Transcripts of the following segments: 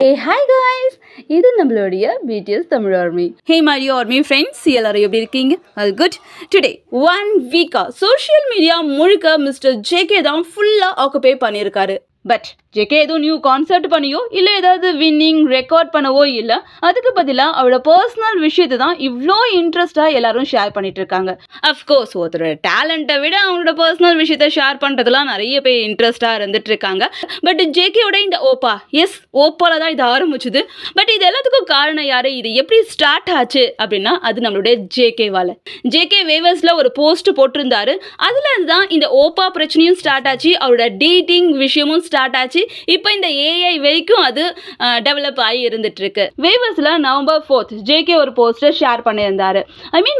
Hi guys, இது நம்மளுடைய BTS Tamil army. Hey my dear army friends, எல்லாரும் எப்படி இருக்கீங்க? All good. Today, 1 week social media முழுக்க Mr. JK தான் ஃபுல்லா ஆக்குபை பண்ணியிருக்காரு. பட் ஜேகே எதுவும் நியூ கான்சர்ட் பண்ணியோ இல்லை ஏதாவது வின்னிங் ரெக்கார்ட் பண்ணவோ இல்லை, அதுக்கு பதிலாக அவரோட பர்சனல் விஷயத்தை தான் இவ்வளோ இன்ட்ரெஸ்டாக எல்லாரும் ஷேர் பண்ணிட்டு இருக்காங்க. அஃப்கோர்ஸ் ஒருத்தரோட டேலண்ட்டை விட அவங்களோட பர்சனல் விஷயத்த ஷேர் பண்ணுறதுலாம் நிறைய பேர் இன்ட்ரெஸ்டாக இருந்துட்டு இருக்காங்க. பட் ஜேகேயோட இந்த ஓப்பால தான் இது ஆரம்பிச்சுது. பட் இது எல்லாத்துக்கும் காரணம் யாரு, இது எப்படி ஸ்டார்ட் ஆச்சு அப்படின்னா அது நம்மளுடைய ஜேகேவால். ஜேகே வேவர்ஸில் ஒரு போஸ்ட் போட்டிருந்தாரு. அதில் தான் இந்த ஓப்பா பிரச்சனையும் ஸ்டார்ட் ஆச்சு, அவரோட டேட்டிங் விஷயமும் ஸ்டார்ட் ஆச்சு. இப்போ இந்த ஏஐ வரைக்கும் அது டெவலப் ஆகி இருந்துட்டு இருக்கு. வேவர்ஸ்ல November 4th ஜேகே ஒரு போஸ்டர் ஷேர் பண்ணியிருந்தாரு.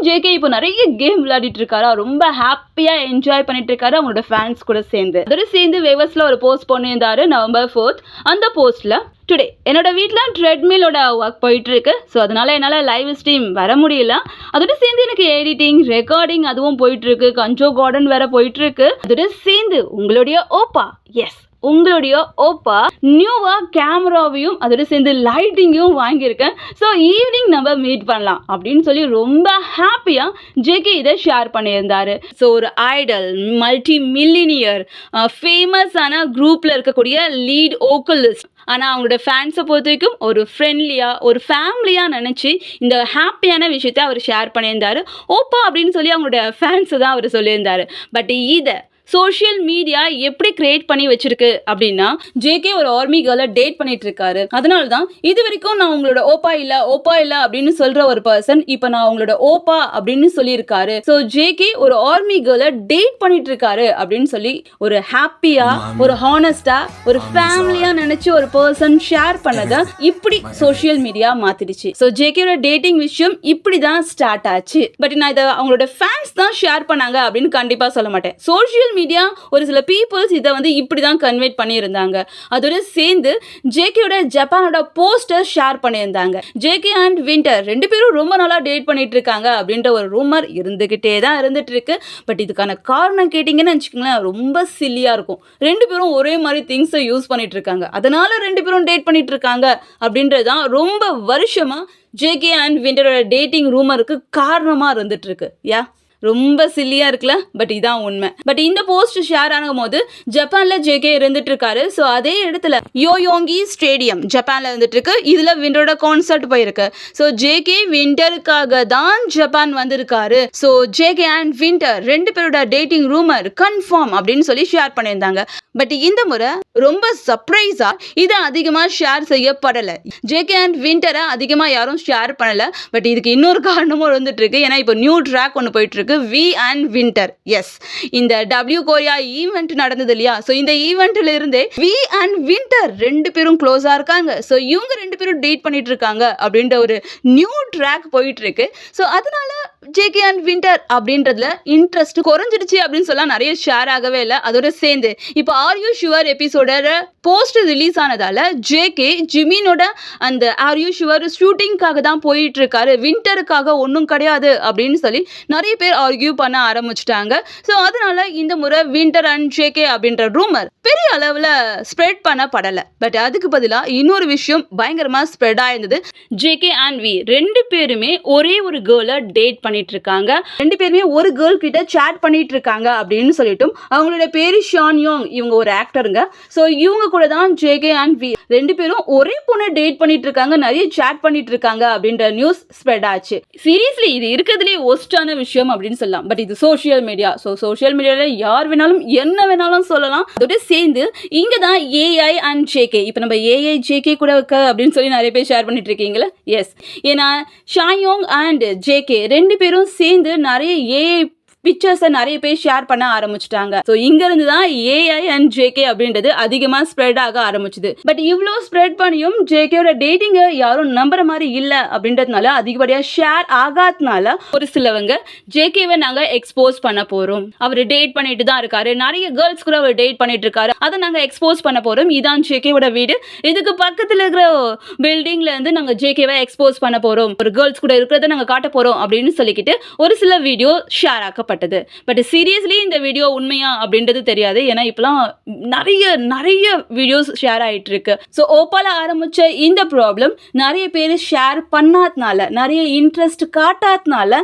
ஜேகே இப்போ நிறைய கேம் விளையாடிட்டு இருக்காரு, ரொம்ப ஹாப்பியா என்ஜாய் பண்ணிட்டு இருக்காரு அவங்களோட ஃபேன்ஸ் கூட சேர்ந்து. அதோட சேர்ந்து வேவர்ஸ்ல ஒரு போஸ்ட் பண்ணியிருந்தாரு November 4th. அந்த போஸ்ட்ல டுடே என்னோட வீட்டில் ட்ரெட்மிலோட ஒர்க் போயிட்டு இருக்கு. ஸோ அதனால என்னால் லைவ் ஸ்ட்ரீம் வர முடியல. அதோட சேர்ந்து எனக்கு எடிட்டிங் ரெக்கார்டிங் அதுவும் போயிட்டு இருக்கு, கஞ்சோ கார்டன் வேற போயிட்டு இருக்கு. அதோட சேர்ந்து உங்களுடைய ஓப்பா நியூவா கேமராவையும் அதோட சேர்ந்து லைட்டிங்கையும் வாங்கியிருக்கேன். ஸோ ஈவினிங் நம்ம மீட் பண்ணலாம் அப்படின்னு சொல்லி ரொம்ப ஹாப்பியாக ஜேகே இதை ஷேர் பண்ணியிருந்தாரு. ஸோ ஒரு ஐடல் மல்டி மில்லினியர் ஃபேமஸான குரூப்பில் இருக்கக்கூடிய லீட் வோக்கலிஸ்ட், ஆனால் அவங்களோட ஃபேன்ஸை பொறுத்த வரைக்கும் ஒரு ஃப்ரெண்ட்லியாக ஒரு ஃபேமிலியாக நினச்சி இந்த ஹாப்பியான விஷயத்தை அவர் ஷேர் பண்ணியிருந்தாரு. ஓப்பா அப்படின்னு சொல்லி அவங்களோட ஃபேன்ஸை தான் அவர் சொல்லியிருந்தாரு. பட் இதை சோஷியல் மீடியா எப்படி கிரியேட் பண்ணி வச்சிருக்கு அப்படின்னா, ஜேகே ஒரு ஆர்மி கேர்ளை டேட் பண்ணிட்டு இருக்காரு. அதனால தான் இது வரைக்கும் நான் உங்களோட ஓப்பா இல்லை அப்படின்னு சொல்ற ஒரு பர்சன் இப்போ நான் உங்களோட ஓப்பா அப்படின்னு சொல்லியிருக்காரு. ஸோ ஜேகே ஒரு ஆர்மி கேர்ளை டேட் பண்ணிட்டு இருக்காரு அப்படின்னு சொல்லி ஒரு ஹாப்பியா ஒரு ஹானஸ்டா ஒரு ஃபேமிலியா நினைச்சு ஒரு பர்சன் ஷேர் பண்ணதை இப்படி சோஷியல் மீடியா மாத்திடுச்சு. ஸோ ஜேகேயோட டேட்டிங் விஷயம் இப்படி தான் ஸ்டார்ட் ஆச்சு. பட் நான் இதை அவங்களோட ஃபேன்ஸ் தான் ஷேர் பண்ணாங்க அப்படின்னு கண்டிப்பா சொல்ல மாட்டேன். சோஷியல் மீடியா ஒரு சில பீப்புள்ஸ் இதை இப்படி தான் கன்வெர்ட் பண்ணியிருந்தாங்க. அதோட சேர்ந்து ஜேகேயோட ஜப்பானோட போஸ்டர் ஷேர் பண்ணியிருந்தாங்க. ஜேகே அண்ட் வின்டர் ரெண்டு பேரும் ரொம்ப நாளா டேட் பண்ணிட்டு இருக்காங்க அப்படின்ற ஒரு ரூமர் இருந்துகிட்டே தான் இருந்துட்டு இருக்கு. பட் இதுக்கான காரணம் கேட்டிங்கன்னு வச்சுக்கோங்களேன், ரொம்ப சில்லியா இருக்கும். ரெண்டு பேரும் ஒரே மாதிரி திங்ஸை யூஸ் பண்ணிட்டு இருக்காங்க, அதனால ரெண்டு பேரும் டேட் பண்ணிட்டு இருக்காங்க அப்படின்றதுதான் ரொம்ப வருஷமா ஜேகே அண்ட் வின்டரோட டேட்டிங் ரூமருக்கு காரணமா இருந்துட்டு இருக்கு. ரொம்ப சில்லியா இருக்குல்ல, பட் இதான் உண்மை. பட் இந்த போஸ்ட் ஷேர் ஆகும் போது ஜப்பான்ல ஜேகே இருந்துட்டு இருக்காரு. ஸோ அதே இடத்துல யோயோங்கி ஸ்டேடியம் ஜப்பான்ல இருந்துட்டு இருக்கு. இதுல விண்டரோட கான்சர்ட் போயிருக்கு. ஸோ ஜேகே விண்டருக்காக தான் ஜப்பான் வந்திருக்காரு. ஸோ ஜேகே அண்ட் விண்டர் ரெண்டு பேரோட டேட்டிங் ரூமர் கன்ஃபார்ம் அப்படின்னு சொல்லி ஷேர் பண்ணியிருந்தாங்க. பட் இந்த முறை ரொம்ப சர்ப்ரைஸா இது அதிகமா ஷேர் செய்யப்படலை. ஜேகே அண்ட் விண்டரை அதிகமா யாரும் ஷேர் பண்ணல. பட் இதுக்கு இன்னொரு காரணமும் இருந்துட்டு இருக்கு. ஏன்னா இப்போ நியூ ட்ராக் ஒன்று போயிட்டு இருக்கு, வி அண்ட் வின்டர். இந்த W Korea ஈவெண்ட் நடந்தது இல்லையா? ஸோ இந்த ஈவெண்ட்ல இருந்தே வி அண்ட் வின்டர் ரெண்டு பேரும் க்ளோஸா இருக்காங்க. ஸோ இவங்க ரெண்டு பேரும் டேட் பண்ணிட்டு இருக்காங்க அப்படின்ற ஒரு நியூ ட்ராக் போயிட்டு இருக்கு. ஸோ அதனால ஜேகே அண்ட் வின்டர் அப்படின்றதுல இன்ட்ரெஸ்ட் குறைஞ்சிடுச்சு அப்படின்னு சொல்ல நிறைய ஷேர் ஆகவே இல்லை. அதோட சேர்ந்து இப்போ ஆர் யூ ஷுவர் எபிசோட போஸ்ட் ரிலீஸ் ஆனதால ஜேகே ஜிமினோட அந்த ஆர் யூ ஷுவர் ஷூட்டிங்காக தான் போயிட்டு இருக்காரு, வின்டருக்காக ஒன்றும் கிடையாது அப்படின்னு சொல்லி நிறைய பேர் ஆர்கியூ பண்ண ஆரம்பிச்சிட்டாங்க. ஸோ அதனால இந்த முறை வின்டர் அண்ட் ஜேகே அப்படின்ற ரூமர் பெரிய அளவில் ஸ்ப்ரெட் பண்ணப்படலை. பட் அதுக்கு பதிலாக இன்னொரு விஷயம் பயங்கரமாக ஸ்ப்ரெட் ஆயிருந்தது. ஜேகே அண்ட் வி ரெண்டு பேருமே ஒரே ஒரு கேர்ளை டேட் பண்ணிட்டு இருக்காங்க, ரெண்டு பேருமே ஒரு கேர்ள் கிட்ட சேட் பண்ணிட்டு இருக்காங்க அப்படின்னு சொல்லிட்டும் அவங்களோட பேரு ஷான் யோங், இவங்க ஒரு ஆக்டருங்க. ஸோ இவங்க கூட தான் ஜேகே அண்ட் வி ரெண்டு பேரும் ஒரே பொண்ணை டேட் பண்ணிட்டு இருக்காங்க, நிறைய சேட் பண்ணிட்டு இருக்காங்க அப்படின்ற நியூஸ் ஸ்ப்ரெட் ஆச்சு. சீரியஸ்லி இது இருக்கிறதுலே ஒஸ்டான விஷயம் அப்படின்னு சொல்லலாம். பட் இது சோஷியல் மீடியா. ஸோ சோஷியல் மீடியால யார் வேணாலும் என்ன வேணாலும் சொல்லலாம். அதோட சேர்ந்து இங்க தான் ஏஐ அண்ட் ஜேகே, இப்போ நம்ம ஏஐ ஜேகே கூட வைக்க அப்படின்னு சொல்லி நிறைய பேர் ஷேர் பண்ணிட்டு இருக்கீங்களா? ஏன்னா ஷாயோங் அண்ட் ஜேகே ரெண்டு பேரும் சேர்ந்து நிறைய ஏஐ பிக்சர்ஸை நிறைய பேர் ஷேர் பண்ண ஆரம்பிச்சிட்டாங்க. ஸோ இங்கிருந்து தான் ஏஐ அண்ட் ஜேகே அப்படின்றது அதிகமாக ஸ்ப்ரெட் ஆக ஆரம்பிச்சுது. பட் இவ்வளோ ஸ்ப்ரெட் பண்ணியும் ஜேகேயோட டேட்டிங்கை யாரும் நம்புற மாதிரி இல்லை அப்படின்றதுனால அதிகப்படியாக ஷேர் ஆகாதனால ஒரு சிலவங்க ஜேகேவை நாங்கள் எக்ஸ்போஸ் பண்ண போகிறோம், அவர் டேட் பண்ணிட்டு தான் இருக்காரு, நிறைய கேர்ள்ஸ் கூட அவர் டேட் பண்ணிட்டு இருக்காரு, அதை நாங்கள் எக்ஸ்போஸ் பண்ண போகிறோம், இதான் ஜேகேவோட வீடு, இதுக்கு பக்கத்தில் இருக்கிற பில்டிங்ல இருந்து நாங்கள் ஜேகேவை எக்ஸ்போஸ் பண்ண போகிறோம், ஒரு கேர்ள்ஸ் கூட இருக்கிறத நாங்கள் காட்ட போகிறோம் அப்படின்னு சொல்லிக்கிட்டு ஒரு சில வீடியோ ஷேர் ஆக்க ஆகப்பட்டது. பட் சீரியஸ்லி இந்த வீடியோ உண்மையா அப்படின்றது தெரியாது. ஏன்னா இப்பலாம் நிறைய வீடியோஸ் ஷேர் ஆயிட்டு இருக்கு. ஸோ ஓப்பால ஆரம்பிச்ச இந்த ப்ராப்ளம் நிறைய பேர் ஷேர் பண்ணாதனால, நிறைய இன்ட்ரெஸ்ட் காட்டாதனால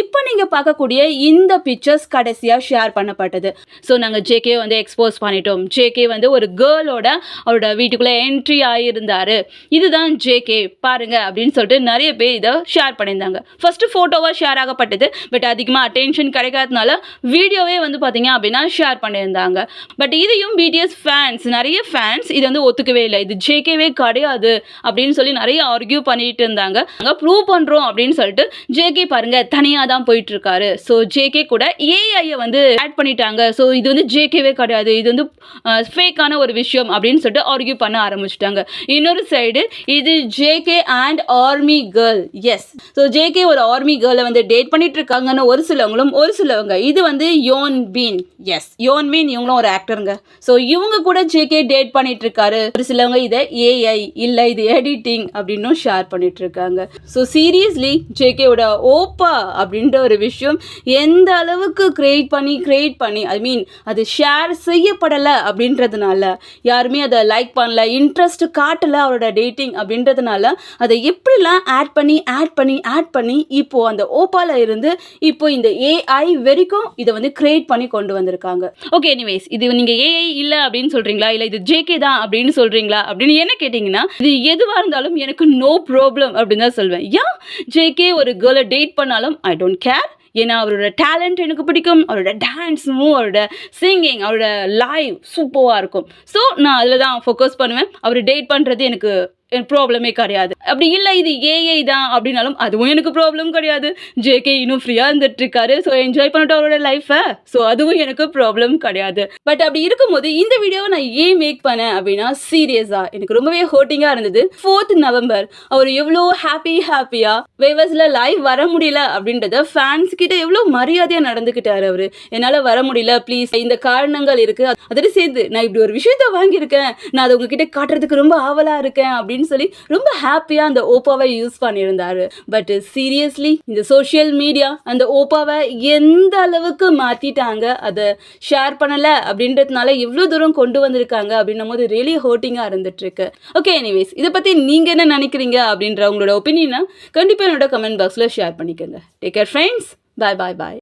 இப்போ நீங்க பார்க்கக்கூடிய இந்த பிக்சர்ஸ் கடைசியா ஷேர் பண்ணப்பட்டது. ஸோ நாங்க ஜேகே வந்து எக்ஸ்போஸ் பண்ணிட்டோம். ஜேகே வந்து ஒரு கேர்ளோட அவரோட வீட்டுக்குள்ள என்ட்ரி ஆகியிருந்தாரு. இதுதான் ஜேகே பாருங்க அப்படின்னு சொல்லிட்டு நிறைய பேர் இதை ஷேர் பண்ணியிருந்தாங்க. ஃபர்ஸ்ட் ஃபோட்டோவா ஷேர் ஆகப்பட்டது. பட் அதிகமாக அட்டென்ஷன் கிடைக்காதனால வீடியோவே வந்து பார்த்தீங்க அப்படின்னா ஷேர் பண்ணியிருந்தாங்க. பட் இதையும் பிடிஎஸ் ஃபேன்ஸ், நிறைய ஃபேன்ஸ் இது வந்து ஒத்துக்கவே இல்லை. இது ஜேகேவே கிடையாது அப்படின்னு சொல்லி நிறைய ஆர்கியூ பண்ணிட்டு இருந்தாங்க. நாங்கள் ப்ரூவ் பண்ணுறோம் அப்படின்னு சொல்லிட்டு ஜேகே பாருங்க தனியாக தான் போயிட்டு இருக்காரு. ஸோ ஜேகே கூட ஏஐயை வந்து ஆட் பண்ணிட்டாங்க. ஸோ இது வந்து ஜேகேவே கிடையாது, இது வந்து ஃபேக்கான ஒரு விஷயம் அப்படின்னு சொல்லிட்டு ஆர்கியூ பண்ண ஆரம்பிச்சிட்டாங்க. இன்னொரு சைடு இது JK and army girl. Yes, so JK ஒரு ஆர்மி கேர்ளை வந்து டேட் பண்ணிட்டு இருக்காங்கன்னு ஒரு சிலவங்க இது வந்து யோன் பீன். எஸ், யோன் பீன் இவங்களும் ஒரு ஆக்டருங்க. ஸோ இவங்க கூட ஜேகே டேட் பண்ணிட்டு இருக்காரு. ஒரு சிலவங்க இதை ஏஐ இல்லை இது எடிட்டிங் அப்படின்னும் ஷேர் பண்ணிட்டு இருக்காங்க. ஸோ சீரியஸ்லி ஜேகேவோட ஓப்பா அப்படின்ற ஒரு விஷயம் எந்த அளவுக்கு கிரியேட் பண்ணி ஐ மீன் அது ஷேர் செய்யப்படலை அப்படின்றதுனால யாருமே அதை லைக் பண்ணல, இன்ட்ரெஸ்ட் காட்டலை அவரோட டேட்டிங் அப்படின்றதுனால அதை எப்படிலாம் ஆட் பண்ணி இப்போ அந்த ஓப்பால இருந்து இப்போ இந்த ஏஐ வரைக்கும் இதை வந்து கிரியேட் பண்ணி கொண்டு வந்திருக்காங்க. ஓகே, எனிவேஸ் இது நீங்கள் ஏஐ இல்லை அப்படின்னு சொல்கிறீங்களா, இல்லை இது ஜேகே தான் அப்படின்னு சொல்கிறீங்களா அப்படின்னு என்ன கேட்டிங்கன்னா, இது எதுவாக இருந்தாலும் எனக்கு நோ ப்ராப்ளம் அப்படின்னு தான் சொல்வேன். ஏன் ஜேகே ஒரு கேர்ளை டேட் பண்ணாலும் ஐ டோன்ட் கேர். ஏன்னா அவரோட டேலண்ட் எனக்கு பிடிக்கும், அவரோட டான்ஸும் அவரோட சிங்கிங் அவரோட லைவ் சூப்பராக இருக்கும். ஸோ நான் அதில் தான் ஃபோக்கஸ் பண்ணுவேன். அவர் டேட் பண்ணுறது எனக்கு ப்ராப்ளமே கிடையாது. அப்படி இல்லை இது ஏஐ தான் அப்படின்னாலும் அதுவும் எனக்கு ப்ராப்ளம் கிடையாது. ஜேகே இன்னும் ஃப்ரீயாக இருந்துட்டு இருக்காரு. ஸோ என்ஜாய் பண்ணிட்டு அவரோட லைஃபை. ஸோ அதுவும் எனக்கு ப்ராப்ளம் கிடையாது. பட் அப்படி இருக்கும்போது இந்த வீடியோவை நான் ஏன் மேக் பண்ணேன் அப்படின்னா, சீரியஸாக எனக்கு ரொம்பவே ஹர்ட்டிங்காக இருந்தது. 4th நவம்பர் அவர் எவ்வளோ ஹாப்பியாக வேவர்ஸில் லைவ் வர முடியல அப்படின்றத ஃபேன்ஸ் கிட்ட எவ்வளோ மரியாதையாக நடந்துக்கிட்டார் அவர். என்னால் வர முடியல ப்ளீஸ், இந்த காரணங்கள் இருக்குது, அதோட சேர்ந்து நான் இப்படி ஒரு விஷயத்த வாங்கியிருக்கேன், நான் அதை உங்ககிட்ட காட்டுறதுக்கு ரொம்ப ஆவலாக இருக்கேன் அப்படின்னு சொல்லி ரொம்ப ஹாப்பியாக அந்த ஓப்பாவை யூஸ் பண்ணியிருந்தாரு. பட் சீரியஸ்லி இந்த சோஷியல் மீடியா அந்த ஓப்பாவை எந்த அளவுக்கு மாற்றிட்டாங்க, அதை ஷேர் பண்ணலை அப்படின்றதுனால எவ்வளோ தூரம் கொண்டு வந்திருக்காங்க அப்படின்னும் போது ரியலி ஹர்ட்டிங்காக இருந்துட்டு இருக்கு. ஓகே, எனிவேஸ் இதை பற்றி நீங்கள் என்ன நினைக்கிறீங்க அப்படின்ற உங்களோட ஒப்பீனியனை கண்டிப்பாக என்னோட கமெண்ட் பாக்ஸில் ஷேர் பண்ணிக்கோங்க. Take care friends. பாய்.